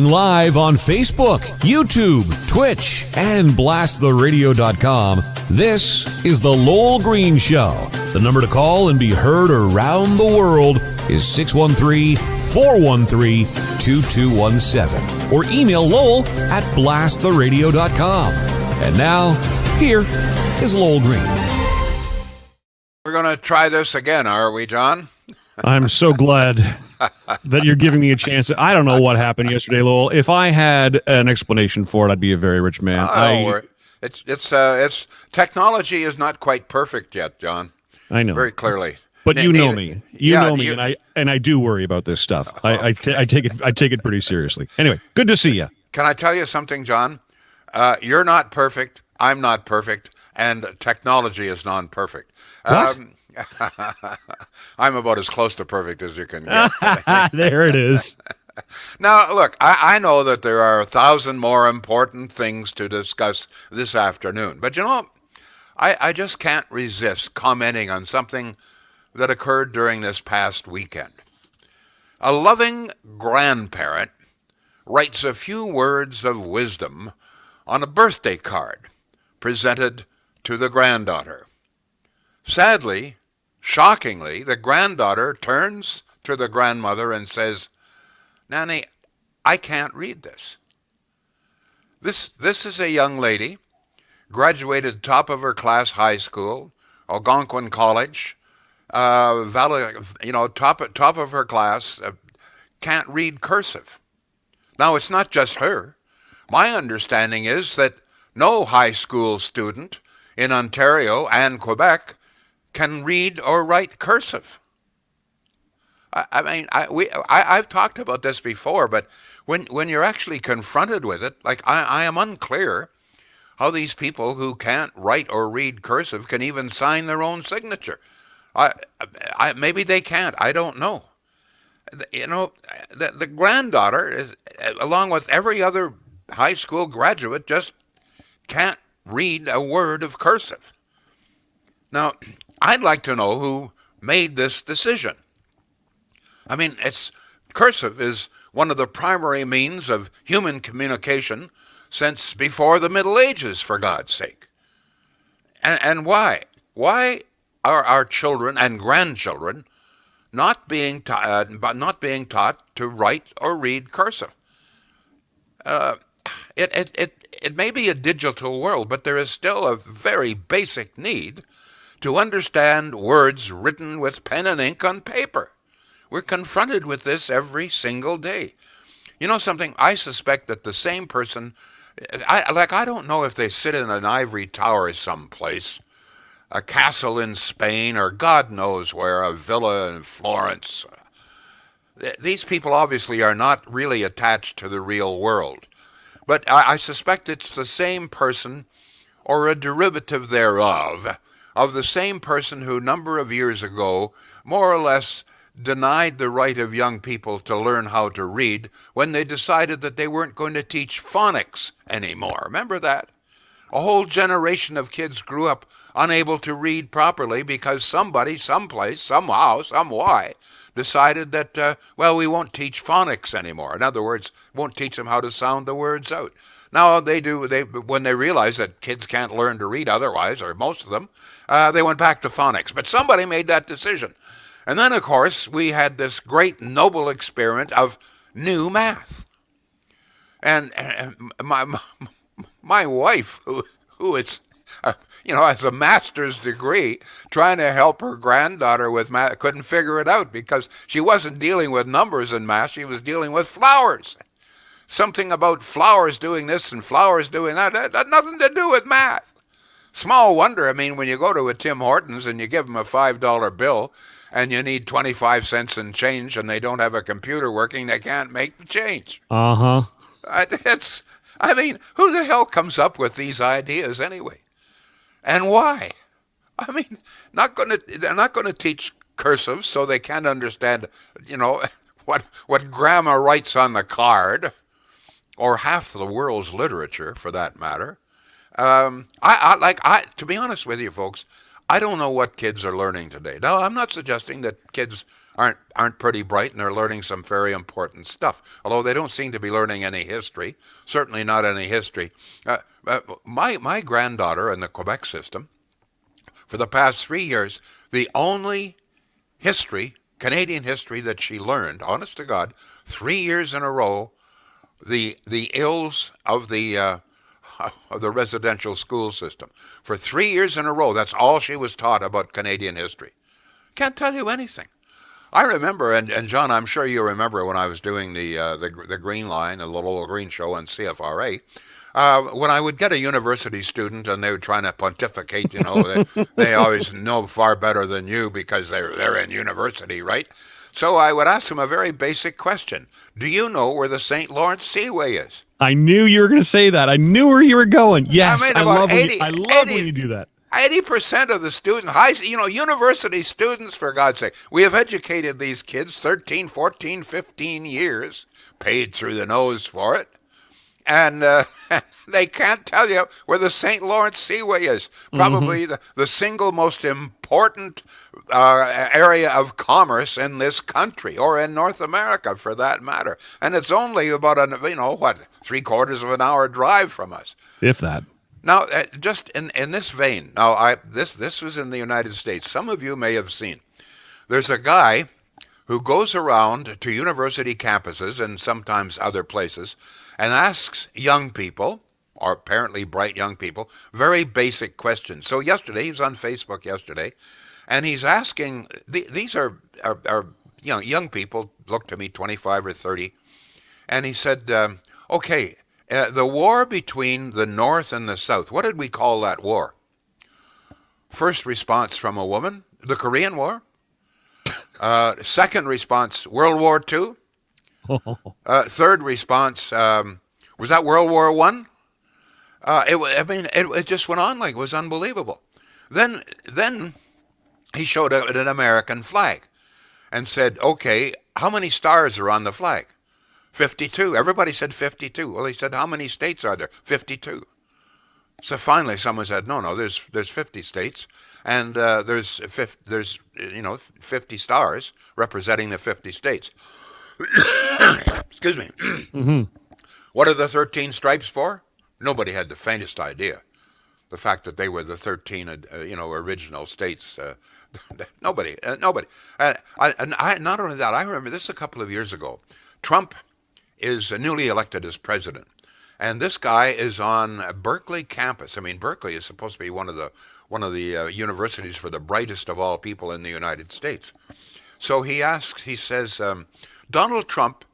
live on Facebook, YouTube, Twitch, and blasttheradio.com. This is The Lowell Green Show. The number to call and be heard around the world is 613-413-2217. Or email Lowell at blasttheradio.com. And now, here is Lowell Green. We're going to try this again, are we, John? I'm so glad that you're giving me a chance. I don't know what happened yesterday, Lowell. If I had an explanation for it, I'd be a very rich man. Don't worry. It's technology is not quite perfect yet, John. I know very clearly. But you know me. You know me, and I do worry about this stuff. I take it pretty seriously. Anyway, good to see you. Can I tell you something, John? You're not perfect. I'm not perfect, and technology is non-perfect. What? I'm about as close to perfect as you can get. There it is. Now, look, I know that there are 1,000 more important things to discuss this afternoon, but you know, I just can't resist commenting on something that occurred during this past weekend. A loving grandparent writes a few words of wisdom on a birthday card presented to the granddaughter. Sadly, shockingly, the granddaughter turns to the grandmother and says, "Nanny, I can't read this." This is a young lady, graduated top of her class high school, Algonquin College, top of her class, can't read cursive. Now, it's not just her. My understanding is that no high school student in Ontario and Quebec can read or write cursive. I've talked about this before, but when you're actually confronted with it, like I am unclear how these people who can't write or read cursive can even sign their own signature. Maybe they can't. I don't know. You know, the granddaughter is, along with every other high school graduate, just can't read a word of cursive. Now, I'd like to know who made this decision. I mean, cursive is one of the primary means of human communication since before the Middle Ages, for God's sake. And why? Why are our children and grandchildren not being taught to write or read cursive? It may be a digital world, but there is still a very basic need to understand words written with pen and ink on paper. We're confronted with this every single day. You know something? I suspect that the same person, I don't know if they sit in an ivory tower someplace, a castle in Spain, or God knows where, a villa in Florence. These people obviously are not really attached to the real world. But I suspect it's the same person, or a derivative thereof, of the same person who a number of years ago more or less denied the right of young people to learn how to read when they decided that they weren't going to teach phonics anymore. Remember that? A whole generation of kids grew up unable to read properly because somebody, someplace, somehow, some why, decided that, we won't teach phonics anymore. In other words, won't teach them how to sound the words out. Now, when they realize that kids can't learn to read otherwise, or most of them, they went back to phonics. But somebody made that decision. And then, of course, we had this great noble experiment of new math. And my wife, who is, has a master's degree, trying to help her granddaughter with math, couldn't figure it out because she wasn't dealing with numbers in math. She was dealing with flowers. Something about flowers doing this and flowers doing that. That had nothing to do with math. Small wonder, when you go to a Tim Hortons and you give them a $5 bill and you need 25 cents in change and they don't have a computer working, they can't make the change. Uh-huh. Who the hell comes up with these ideas anyway? And why? They're not going to teach cursive so they can't understand, what grandma writes on the card, or half the world's literature for that matter. To be honest with you folks, I don't know what kids are learning today. Now, I'm not suggesting that kids aren't pretty bright, and they're learning some very important stuff. Although they don't seem to be learning any history, certainly not any history. My granddaughter in the Quebec system, for the past 3 years, the only history, Canadian history, that she learned, honest to God, 3 years in a row, the ills of the residential school system. For 3 years in a row, that's all she was taught about Canadian history. Can't tell you anything. I remember, and John, I'm sure you remember when I was doing the Green Line, the Lowell Green Show on CFRA. When I would get a university student and they were trying to pontificate, they always know far better than you because they're in university, right? So I would ask them a very basic question. Do you know where the St. Lawrence Seaway is? I knew you were going to say that. I knew where you were going. Yes, I mean, I love when when you do that. 80% of the students, university students, for God's sake, we have educated these kids 13, 14, 15 years, paid through the nose for it, and they can't tell you where the St. Lawrence Seaway is. Probably the single most important area of commerce in this country, or in North America for that matter. And it's only about, 3/4 of an hour drive from us. If that. Now, just in this vein, this was in the United States. Some of you may have seen. There's a guy who goes around to university campuses and sometimes other places and asks young people, or apparently bright young people, very basic questions. So yesterday, he was on Facebook yesterday, and he's asking, these are young people, look to me 25 or 30, and he said, okay, the war between the North and the South, what did we call that war? First response from a woman, the Korean War. Second response, World War II. Third response, was that World War I? It just went on like it was unbelievable. Then he showed an American flag and said, okay, how many stars are on the flag? 52. Everybody said 52. Well, he said, how many states are there? 52. So finally someone said, no, there's 50 states, and there's 50 stars representing the 50 states. Excuse me. What are the 13 stripes for? Nobody had the faintest idea. The fact that they were the 13, original states. Nobody. And not only that, I remember this a couple of years ago. Trump is newly elected as president, and this guy is on Berkeley campus. I mean, Berkeley is supposed to be one of the universities for the brightest of all people in the United States. So he says, Donald Trump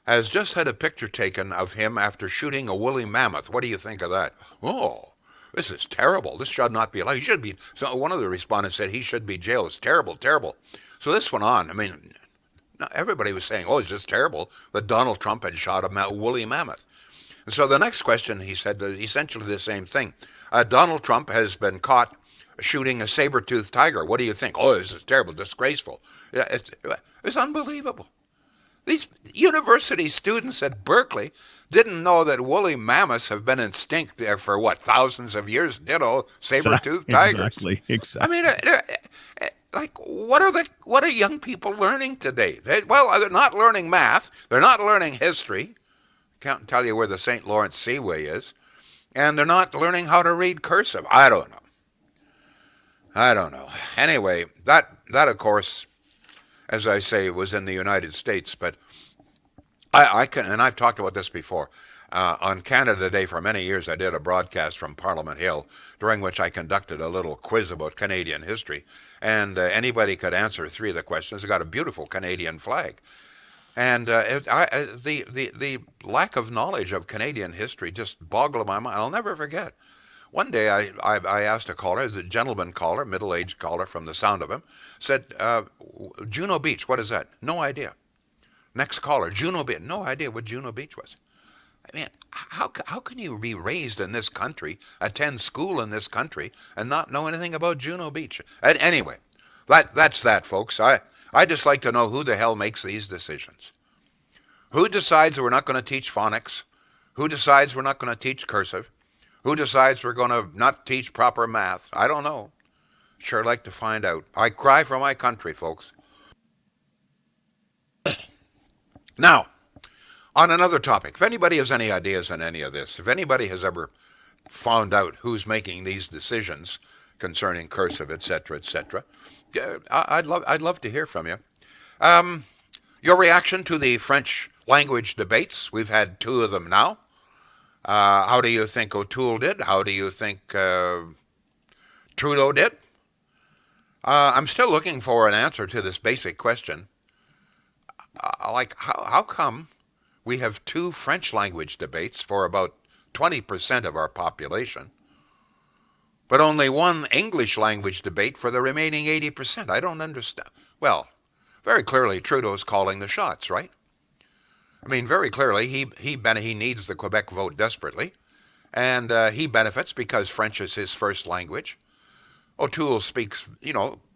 has just had a picture taken of him after shooting a woolly mammoth. What do you think of that? Oh, this is terrible. This should not be allowed. He should be. So one of the respondents said he should be jailed. It's terrible, terrible. So this went on. I mean, everybody was saying, it's just terrible that Donald Trump had shot a woolly mammoth. And so the next question, he said essentially the same thing. Donald Trump has been caught shooting a saber-toothed tiger. What do you think? Oh, this is terrible, disgraceful. It's unbelievable. These university students at Berkeley didn't know that woolly mammoths have been extinct there for, thousands of years? Saber-toothed tigers. Exactly. I mean, what are young people learning today? They're not learning math. They're not learning history. Can't tell you where the St. Lawrence Seaway is. And they're not learning how to read cursive. I don't know. Anyway, that of course, as I say, was in the United States. But and I've talked about this before. On Canada Day for many years, I did a broadcast from Parliament Hill, during which I conducted a little quiz about Canadian history. And anybody could answer 3 of the questions. It got a beautiful Canadian flag. And the lack of knowledge of Canadian history just boggled my mind. I'll never forget. One day I asked a caller, a gentleman caller, middle-aged caller from the sound of him, said, Juno Beach, what is that? No idea. Next caller, Juno Beach, no idea what Juno Beach was. I mean, how can you be raised in this country, attend school in this country, and not know anything about Juno Beach? Anyway, that's that, folks. I just like to know who the hell makes these decisions. Who decides we're not going to teach phonics? Who decides we're not going to teach cursive? Who decides we're going to not teach proper math? I don't know. Sure like to find out. I cry for my country, folks. Now, on another topic, if anybody has any ideas on any of this, if anybody has ever found out who's making these decisions concerning cursive, etc., I'd love to hear from you. Your reaction to the French language debates? We've had two of them now. How do you think O'Toole did? How do you think Trudeau did? I'm still looking for an answer to this basic question. How come we have two French language debates for about 20% of our population, but only one English language debate for the remaining 80%? I don't understand. Well, very clearly Trudeau's calling the shots, right? I mean, very clearly he needs the Quebec vote desperately, and he benefits because French is his first language. O'Toole speaks,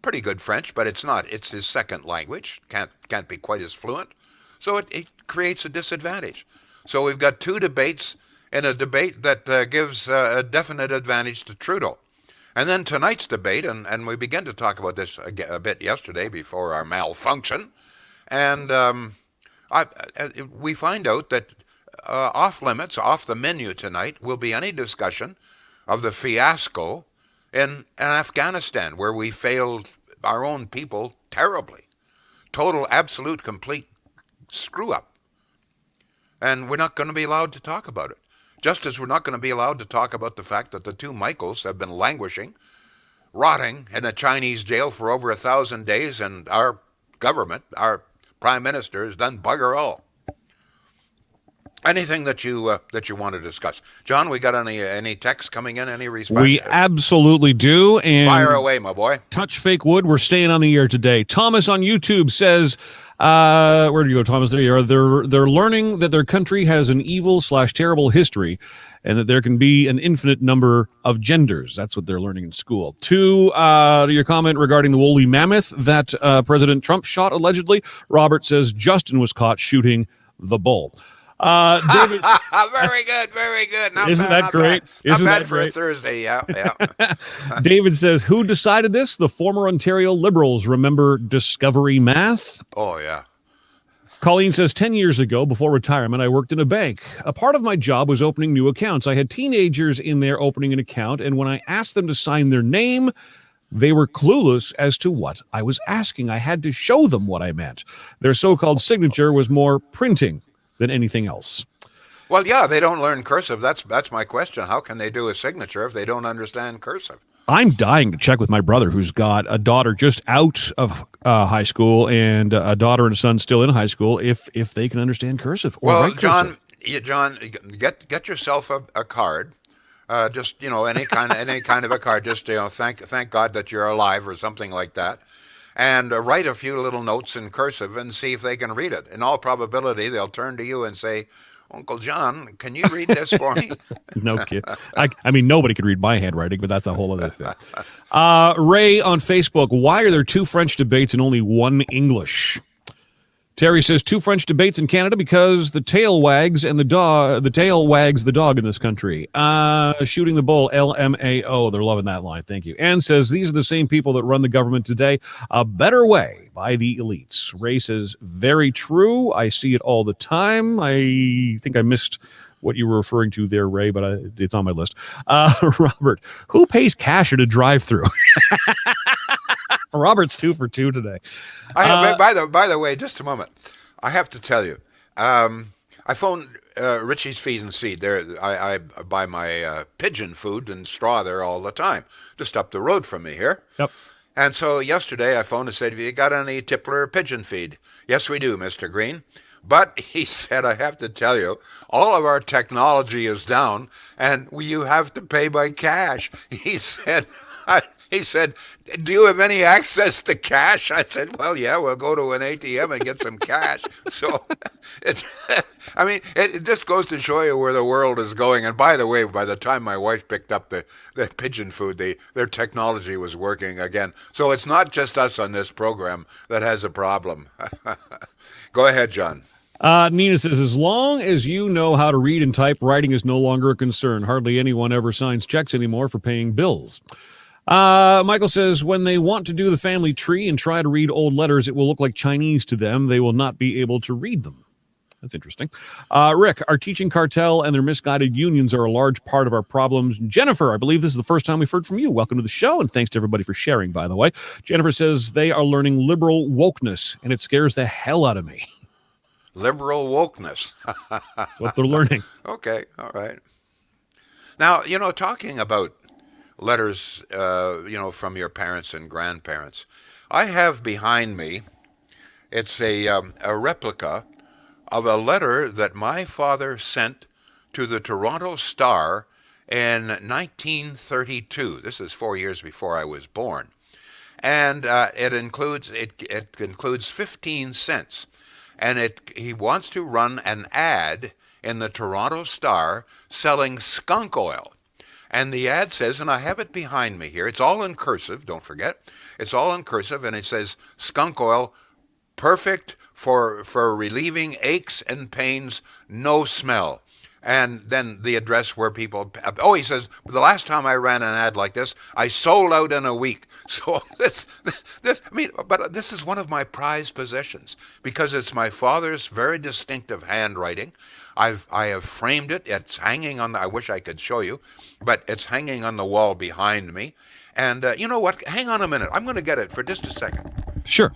pretty good French, but it's his second language. Can't be quite as fluent. So it creates a disadvantage. So we've got two debates in a debate that gives a definite advantage to Trudeau. And then tonight's debate, and we began to talk about this a bit yesterday before our malfunction, and we find out that off limits, off the menu tonight, will be any discussion of the fiasco in Afghanistan, where we failed our own people terribly. Total, absolute, complete screw up. And we're not going to be allowed to talk about it. Just as we're not going to be allowed to talk about the fact that the two Michaels have been languishing, rotting in a Chinese jail for over 1,000 days, and our government, our Prime Minister, has done bugger all. Anything that you want to discuss, John? We got any texts coming in? Any response? We absolutely do. And fire away, my boy. Touch fake wood. We're staying on the air today. Thomas on YouTube says, "Where do you go, Thomas? There you are. They're learning that their country has an evil/terrible history, and that there can be an infinite number of genders. That's what they're learning in school." To your comment regarding the woolly mammoth that President Trump shot allegedly, Robert says Justin was caught shooting the bull. David, very good. Isn't that great? Not bad for a Thursday. Yeah. David says, who decided this? The former Ontario Liberals. Remember Discovery Math? Oh, yeah. Colleen says, 10 years ago, before retirement, I worked in a bank. A part of my job was opening new accounts. I had teenagers in there opening an account, and when I asked them to sign their name, they were clueless as to what I was asking. I had to show them what I meant. Their so-called signature was more printing than anything else. Well, yeah, they don't learn cursive. That's my question. How can they do a signature if they don't understand cursive? I'm dying to check with my brother, who's got a daughter just out of high school and a daughter and a son still in high school, if they can understand cursive. Or write John, cursive. John, get yourself a card. Just any kind of a card. Just thank God that you're alive or something like that. And write a few little notes in cursive and see if they can read it. In all probability, they'll turn to you and say, Uncle John, can you read this for me? No kid. I mean, nobody could read my handwriting, but that's a whole other thing. Ray on Facebook, why are there two French debates and only one English? Terry says two French debates in Canada because the tail wags the dog in this country. Shooting the bull, LMAO. They're loving that line. Thank you. Ann says these are the same people that run the government today. A better way by the elites. Ray says very true. I see it all the time. I think I missed what you were referring to there, Ray, but it's on my list. Robert, who pays cash at a drive-through? Robert's 2 for 2 today. By the way, just a moment. I have to tell you, I phoned Richie's Feed and Seed. There, I buy my pigeon food and straw there all the time, just up the road from me here. Yep. And so yesterday I phoned and said, "Have you got any Tippler pigeon feed?" "Yes, we do, Mr. Green." But he said, "I have to tell you, all of our technology is down, and you have to pay by cash." He said, "Do you have any access to cash?" I said, "Well, yeah, we'll go to an ATM and get some cash." So, this goes to show you where the world is going. And by the way, by the time my wife picked up the pigeon food, their technology was working again. So it's not just us on this program that has a problem. Go ahead, John. Nina says, as long as you know how to read and type, writing is no longer a concern. Hardly anyone ever signs checks anymore for paying bills. Michael says, when they want to do the family tree and try to read old letters, it will look like Chinese to them. They will not be able to read them. That's interesting. Rick, our teaching cartel and their misguided unions are a large part of our problems. Jennifer, I believe this is the first time we've heard from you. Welcome to the show, and thanks to everybody for sharing, by the way. Jennifer says they are learning liberal wokeness, and it scares the hell out of me. Liberal wokeness. That's what they're learning. Okay, all right. Now, talking about letters, from your parents and grandparents, I have behind me, it's a replica of a letter that my father sent to the Toronto Star in 1932. This is 4 years before I was born. And it includes 15 cents. And he wants to run an ad in the Toronto Star selling skunk oil. And the ad says, and I have it behind me here, it's all in cursive, don't forget. It's all in cursive, and it says, skunk oil, perfect for relieving aches and pains, no smell. And then the address where people, he says, the last time I ran an ad like this, I sold out in a week. So but this is one of my prized possessions because it's my father's very distinctive handwriting. I have framed it. It's hanging on I wish I could show you, but it's hanging on the wall behind me. And you know what? Hang on a minute. I'm going to get it for just a second. Sure.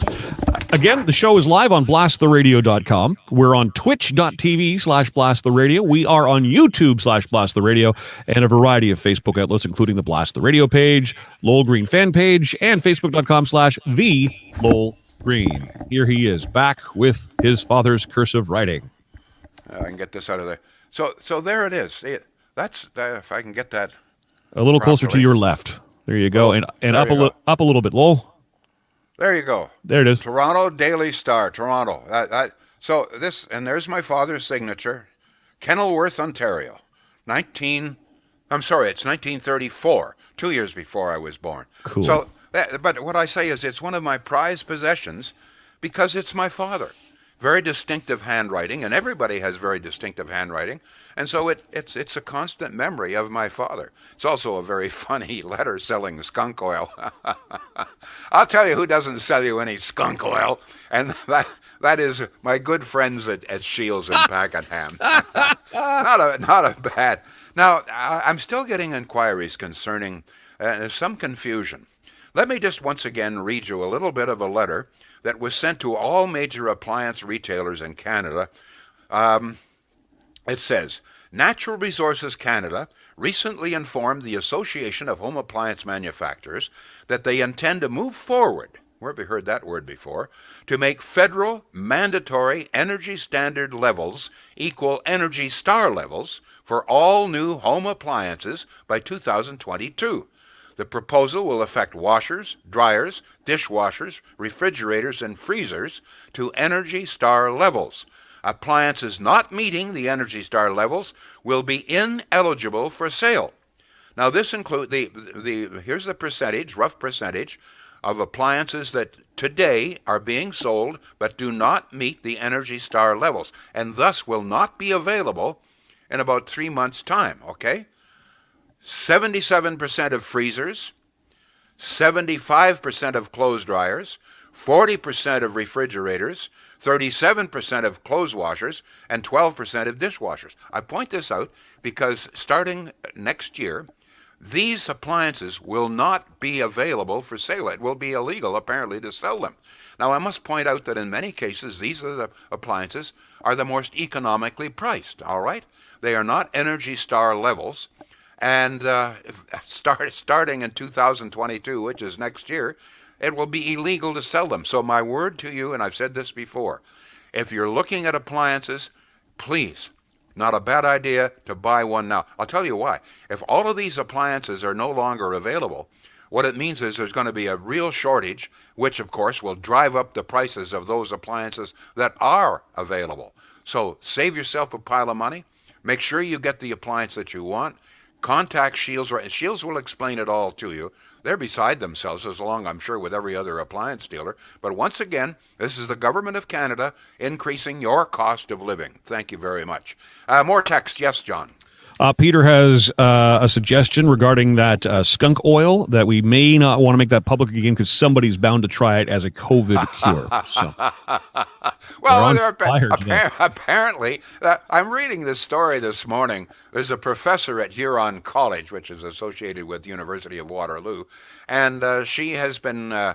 Again, the show is live on blasttheradio.com. We're on twitch.tv/blasttheradio. We are on YouTube/blasttheradio and a variety of Facebook outlets, including the Blast the Radio page, Lowell Green fan page, and facebook.com/the Green. Here he is, back with his father's cursive writing. I can get this out of there. So there it is. That's if I can get that a little closer to your left. There you go. And up a little bit, Lowell. There you go. There it is. Toronto Daily Star, Toronto. There's my father's signature. Kenilworth, Ontario. It's 1934, 2 years before I was born. Cool. So, but what I say is it's one of my prized possessions because it's my father. Very distinctive handwriting, and everybody has very distinctive handwriting. And so it's a constant memory of my father. It's also a very funny letter selling skunk oil. I'll tell you who doesn't sell you any skunk oil, and that is my good friends at Shields and Pakenham. Not a bad. Now, I'm still getting inquiries concerning some confusion. Let me just once again read you a little bit of a letter that was sent to all major appliance retailers in Canada. It says, Natural Resources Canada recently informed the Association of Home Appliance Manufacturers that they intend to move forward, where have we heard that word before, to make federal mandatory energy standard levels equal Energy Star levels for all new home appliances by 2022. The proposal will affect washers, dryers, dishwashers, refrigerators, and freezers to Energy Star levels. Appliances not meeting the Energy Star levels will be ineligible for sale. Now this includes here's the percentage, rough percentage, of appliances that today are being sold but do not meet the Energy Star levels and thus will not be available in about 3 months' time, okay? 77% of freezers, 75% of clothes dryers, 40% of refrigerators, 37% of clothes washers, and 12% of dishwashers. I point this out because starting next year, these appliances will not be available for sale. It will be illegal, apparently, to sell them. Now, I must point out that in many cases, these are the appliances are the most economically priced, all right? They are not Energy Star levels. And starting in 2022, which is next year, it will be illegal to sell them. So my word to you, and I've said this before, if you're looking at appliances, please, not a bad idea to buy one now. I'll tell you why. If all of these appliances are no longer available, what it means is there's going to be a real shortage, which of course will drive up the prices of those appliances that are available. So save yourself a pile of money. Make sure you get the appliance that you want. Contact Shields. Shields will explain it all to you. They're beside themselves, as long, I'm sure, with every other appliance dealer. But once again, this is the government of Canada increasing your cost of living. Thank you very much. More text. Yes, John. Peter has a suggestion regarding that skunk oil that we may not want to make that public again because somebody's bound to try it as a COVID cure. So. Well, on fire today. apparently, I'm reading this story this morning. There's a professor at Huron College, which is associated with University of Waterloo, and she has been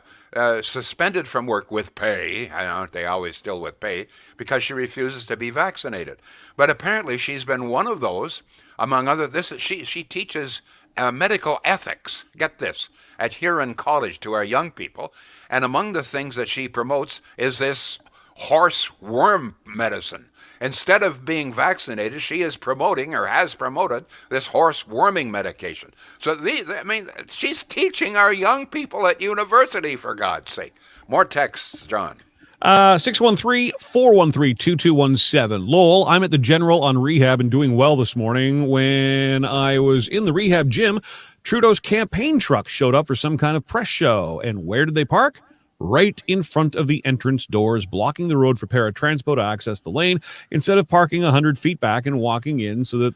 suspended from work with pay. Aren't they always still with pay? Because she refuses to be vaccinated. But apparently, she's been one of those. Among other, she teaches medical ethics. Get this, at Huron College to our young people, and among the things that she promotes is this horse worm medicine. Instead of being vaccinated, she is promoting or has promoted this horse worming medication. So, she's teaching our young people at university, for God's sake. More texts, John. 613-413-2217. Lowell, I'm at the General on rehab and doing well this morning. When I was in the rehab gym, Trudeau's campaign truck showed up for some kind of press show. And where did they park? Right in front of the entrance doors, blocking the road for paratransport to access the lane, instead of parking 100 feet back and walking in so that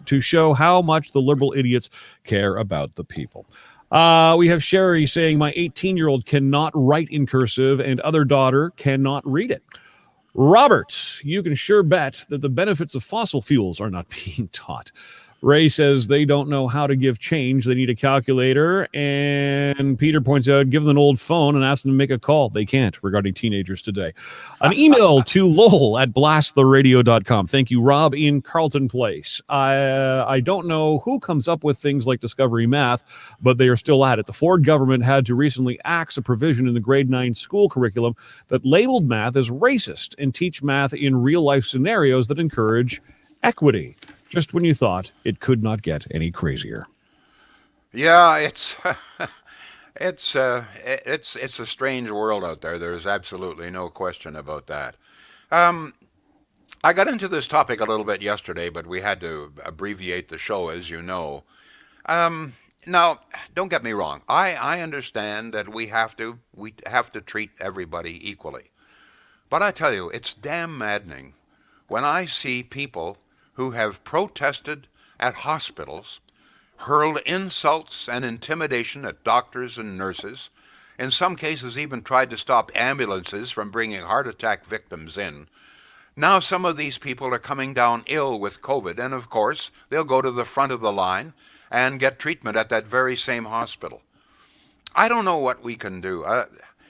to show how much the liberal idiots care about the people. We have Sherry saying, my 18-year-old cannot write in cursive and other daughter cannot read it. Robert, you can sure bet that the benefits of fossil fuels are not being taught. Ray says they don't know how to give change. They need a calculator. And Peter points out, give them an old phone and ask them to make a call. They can't regarding teenagers today. An email to Lowell at blasttheradio.com. Thank you, Rob in Carlton Place. I don't know who comes up with things like Discovery Math, but they are still at it. The Ford government had to recently axe a provision in the grade 9 school curriculum that labeled math as racist and teach math in real-life scenarios that encourage equity. Just when you thought it could not get any crazier. Yeah, it's a strange world out there. There's absolutely no question about that. I got into this topic a little bit yesterday, but we had to abbreviate the show, as you know. Now, don't get me wrong. I understand that we have to treat everybody equally. But I tell you, it's damn maddening when I see people who have protested at hospitals, hurled insults and intimidation at doctors and nurses, in some cases even tried to stop ambulances from bringing heart attack victims in. Now some of these people are coming down ill with COVID, and of course they'll go to the front of the line and get treatment at that very same hospital. I don't know what we can do.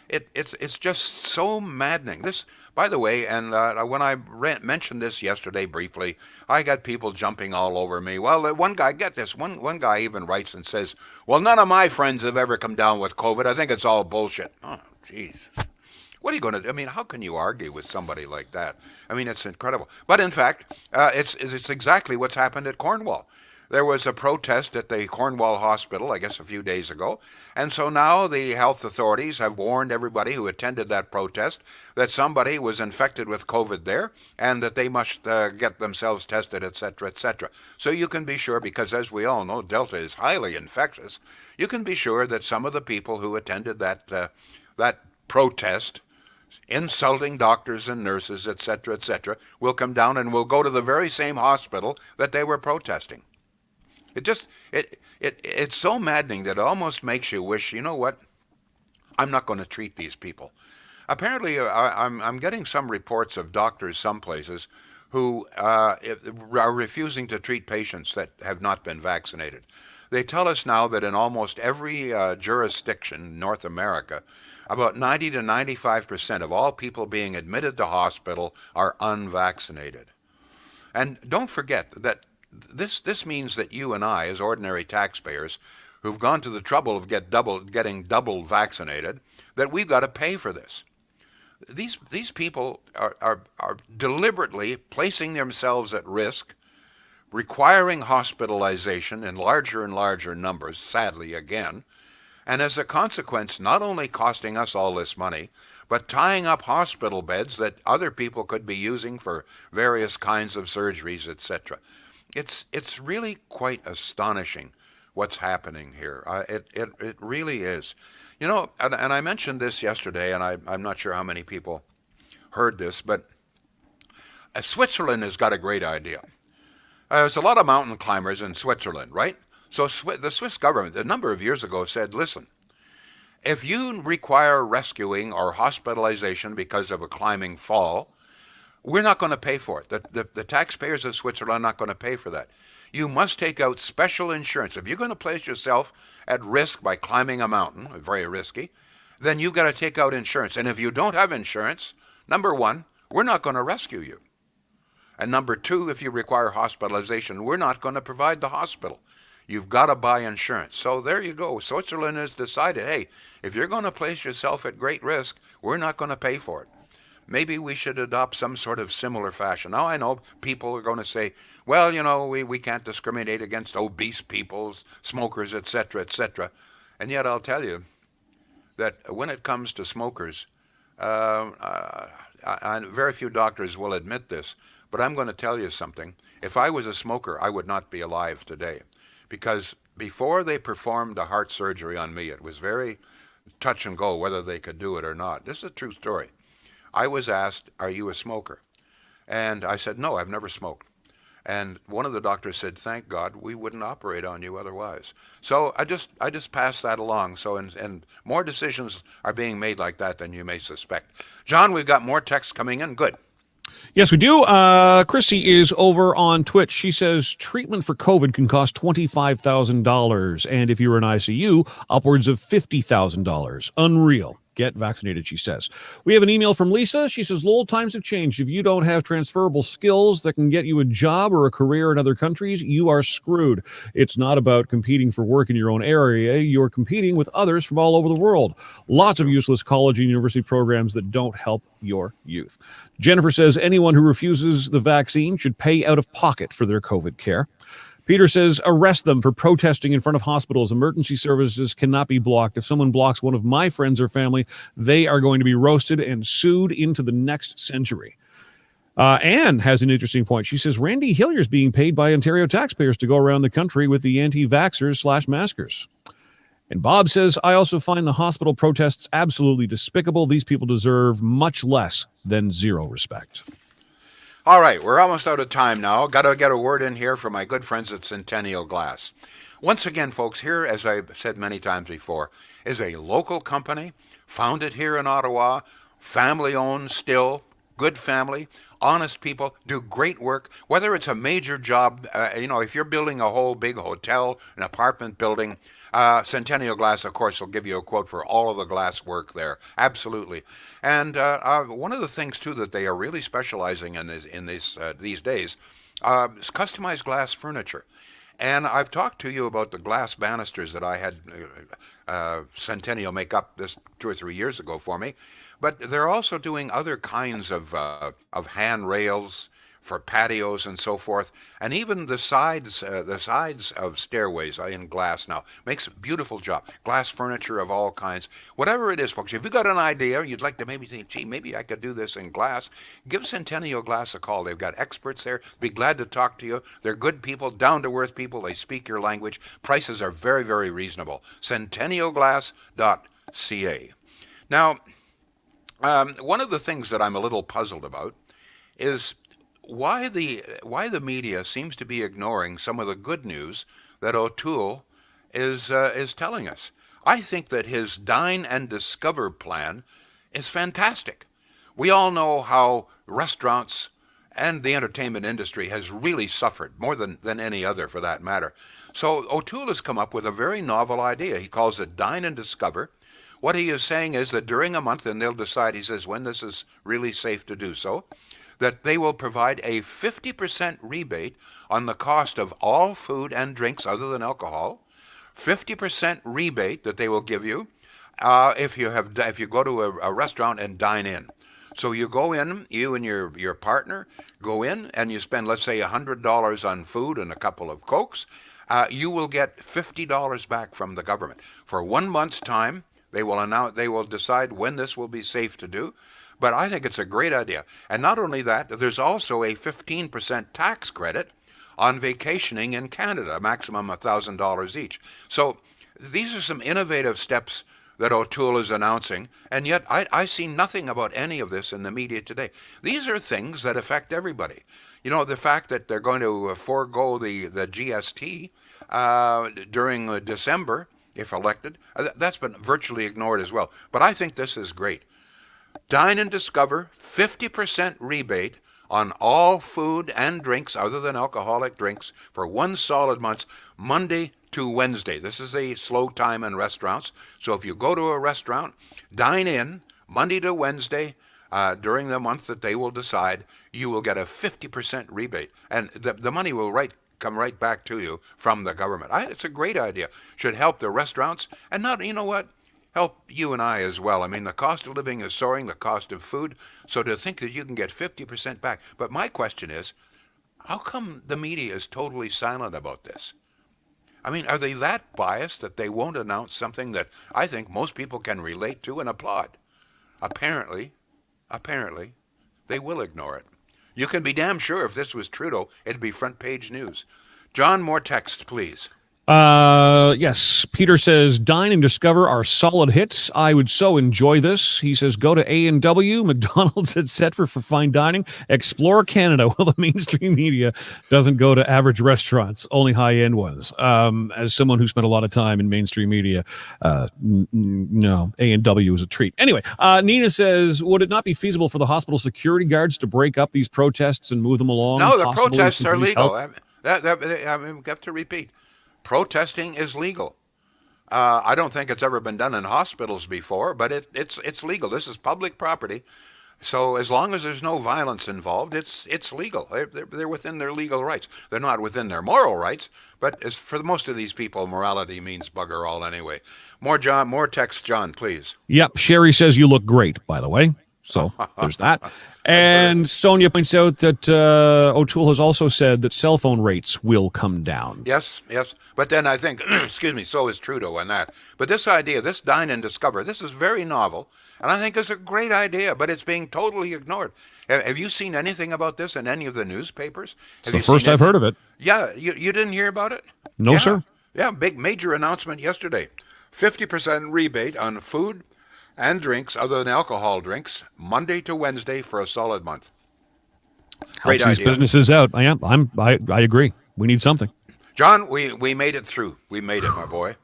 It's just so maddening. This, by the way, and when I mentioned this yesterday briefly, I got people jumping all over me. Well, one guy, get this, one guy even writes and says, well, none of my friends have ever come down with COVID. I think it's all bullshit. Oh, jeez. What are you going to do? I mean, how can you argue with somebody like that? I mean, it's incredible. But in fact, it's exactly what's happened at Cornwall. There was a protest at the Cornwall Hospital, I guess a few days ago, and so now the health authorities have warned everybody who attended that protest that somebody was infected with COVID there and that they must get themselves tested, etc., etc. So you can be sure, because as we all know, Delta is highly infectious, you can be sure that some of the people who attended that protest, insulting doctors and nurses, etc., etc., will come down and will go to the very same hospital that they were protesting. It's so maddening that it almost makes you wish, you know what, I'm not going to treat these people. Apparently, I'm getting some reports of doctors some places who are refusing to treat patients that have not been vaccinated. They tell us now that in almost every jurisdiction in North America, about 90 to 95% of all people being admitted to hospital are unvaccinated. And don't forget that this means that you and I, as ordinary taxpayers, who've gone to the trouble of getting double vaccinated, that we've got to pay for this. These people are deliberately placing themselves at risk, requiring hospitalization in larger and larger numbers, sadly again, and as a consequence not only costing us all this money, but tying up hospital beds that other people could be using for various kinds of surgeries, etc. It's really quite astonishing what's happening here. It really is. You know, and I mentioned this yesterday, and I'm not sure how many people heard this, but Switzerland has got a great idea. There's a lot of mountain climbers in Switzerland, right? So the Swiss government, a number of years ago, said, listen, if you require rescuing or hospitalization because of a climbing fall, we're not going to pay for it. The taxpayers of Switzerland are not going to pay for that. You must take out special insurance. If you're going to place yourself at risk by climbing a mountain, very risky, then you've got to take out insurance. And if you don't have insurance, number one, we're not going to rescue you. And number two, if you require hospitalization, we're not going to provide the hospital. You've got to buy insurance. So there you go. Switzerland has decided, hey, if you're going to place yourself at great risk, we're not going to pay for it. Maybe we should adopt some sort of similar fashion. Now, I know people are going to say, well, we can't discriminate against obese people, smokers, etc., etc. And yet I'll tell you that when it comes to smokers, very few doctors will admit this, but I'm going to tell you something. If I was a smoker, I would not be alive today. Because before they performed the heart surgery on me, it was very touch and go whether they could do it or not. This is a true story. I was asked, are you a smoker? And I said, no, I've never smoked. And one of the doctors said, thank God, we wouldn't operate on you otherwise. So I just passed that along. So, and more decisions are being made like that than you may suspect. John, we've got more texts coming in. Good. Yes, we do. Chrissy is over on Twitch. She says treatment for COVID can cost $25,000. And if you're in ICU, upwards of $50,000. Unreal. Get vaccinated, she says. We have an email from Lisa. She says, Lowell, times have changed. If you don't have transferable skills that can get you a job or a career in other countries, you are screwed. It's not about competing for work in your own area. You're competing with others from all over the world. Lots of useless college and university programs that don't help your youth. Jennifer says anyone who refuses the vaccine should pay out of pocket for their COVID care. Peter says, arrest them for protesting in front of hospitals. Emergency services cannot be blocked. If someone blocks one of my friends or family, they are going to be roasted and sued into the next century. Anne has an interesting point. She says, Randy Hillier's being paid by Ontario taxpayers to go around the country with the anti-vaxxers/maskers. And Bob says, I also find the hospital protests absolutely despicable. These people deserve much less than zero respect. All right, we're almost out of time now. Got to get a word in here from my good friends at Centennial Glass. Once again, folks, here, as I've said many times before, is a local company, founded here in Ottawa, family-owned still, good family, honest people, do great work. Whether it's a major job, if you're building a whole big hotel, an apartment building, Centennial Glass, of course, will give you a quote for all of the glass work there. Absolutely. And one of the things, too, that they are really specializing in these days is customized glass furniture. And I've talked to you about the glass banisters that I had Centennial make up this 2 or 3 years ago for me. But they're also doing other kinds of handrails for patios and so forth, and even the sides of stairways are in glass now. Makes a beautiful job. Glass furniture of all kinds. Whatever it is, folks, if you've got an idea, you'd like to maybe think, gee, maybe I could do this in glass, give Centennial Glass a call. They've got experts there. Be glad to talk to you. They're good people, down-to-earth people. They speak your language. Prices are very, very reasonable. CentennialGlass.ca. Now, one of the things that I'm a little puzzled about is why the media seems to be ignoring some of the good news that O'Toole is telling us. I think that his Dine and Discover plan is fantastic. We all know how restaurants and the entertainment industry has really suffered, more than any other for that matter. So O'Toole has come up with a very novel idea. He calls it Dine and Discover. What he is saying is that during a month, and they'll decide, he says, when this is really safe to do so, that they will provide a 50% rebate on the cost of all food and drinks other than alcohol, 50% rebate that they will give you if you go to a restaurant and dine in. So you go in, you and your partner go in, and you spend, let's say, $100 on food and a couple of Cokes. You will get $50 back from the government. For 1 month's time, they will decide when this will be safe to do. But I think it's a great idea. And not only that, there's also a 15% tax credit on vacationing in Canada, a maximum of $1,000 each. So these are some innovative steps that O'Toole is announcing, and yet I see nothing about any of this in the media today. These are things that affect everybody. You know, the fact that they're going to forego the GST during December, if elected. That's been virtually ignored as well. But I think this is great. Dine and Discover, 50% rebate on all food and drinks other than alcoholic drinks for one solid month, Monday to Wednesday. This is a slow time in restaurants. So if you go to a restaurant, dine in Monday to Wednesday during the month that they will decide, you will get a 50% rebate. And the money will come right back to you from the government. It's a great idea. Should help the restaurants and not, you know what? Help you and I as well. I mean, the cost of living is soaring, the cost of food. So to think that you can get 50% back. But my question is, how come the media is totally silent about this? I mean, are they that biased that they won't announce something that I think most people can relate to and applaud? Apparently, they will ignore it. You can be damn sure if this was Trudeau, it'd be front page news. John, more text, please. Yes. Peter says, Dine and Discover are solid hits. I would so enjoy this. He says, go to A&W, McDonald's at Setford for fine dining. Explore Canada. Well, the mainstream media doesn't go to average restaurants, only high-end ones. As someone who spent a lot of time in mainstream media, no, A&W is a treat. Anyway, Nina says, would it not be feasible for the hospital security guards to break up these protests and move them along? No, the protests are legal. I have to repeat. Protesting is legal. I don't think it's ever been done in hospitals before, but it's legal. This is public property. So as long as there's no violence involved, it's legal. They're within their legal rights. They're not within their moral rights, but as for most of these people, morality means bugger all anyway. More text, John, please. Yep. Sherry says you look great, by the way. So there's that. And Sonia points out that O'Toole has also said that cell phone rates will come down. Yes. But then I think, so is Trudeau on that. But this idea, this Dine and Discover, this is very novel. And I think it's a great idea, but it's being totally ignored. Have you seen anything about this in any of the newspapers? It's the first I've heard of it. Yeah, you didn't hear about it? No, sir. Yeah, big major announcement yesterday. 50% rebate on food and drinks other than alcohol drinks, Monday to Wednesday for a solid month. Great idea. These businesses out. I agree. We need something. John, we made it through. We made it, my boy.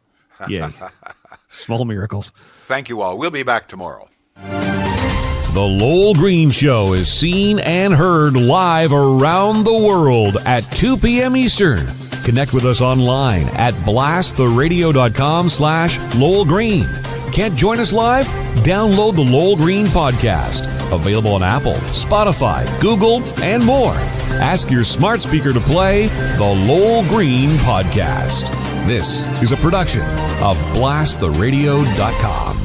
Yeah. Small miracles. Thank you all. We'll be back tomorrow. The Lowell Green Show is seen and heard live around the world at 2 p.m. Eastern. Connect with us online at blasttheradio.com/Lowell Green. Can't join us live? Download the Lowell Green Podcast. Available on Apple, Spotify, Google, and more. Ask your smart speaker to play the Lowell Green Podcast. This is a production of blasttheradio.com.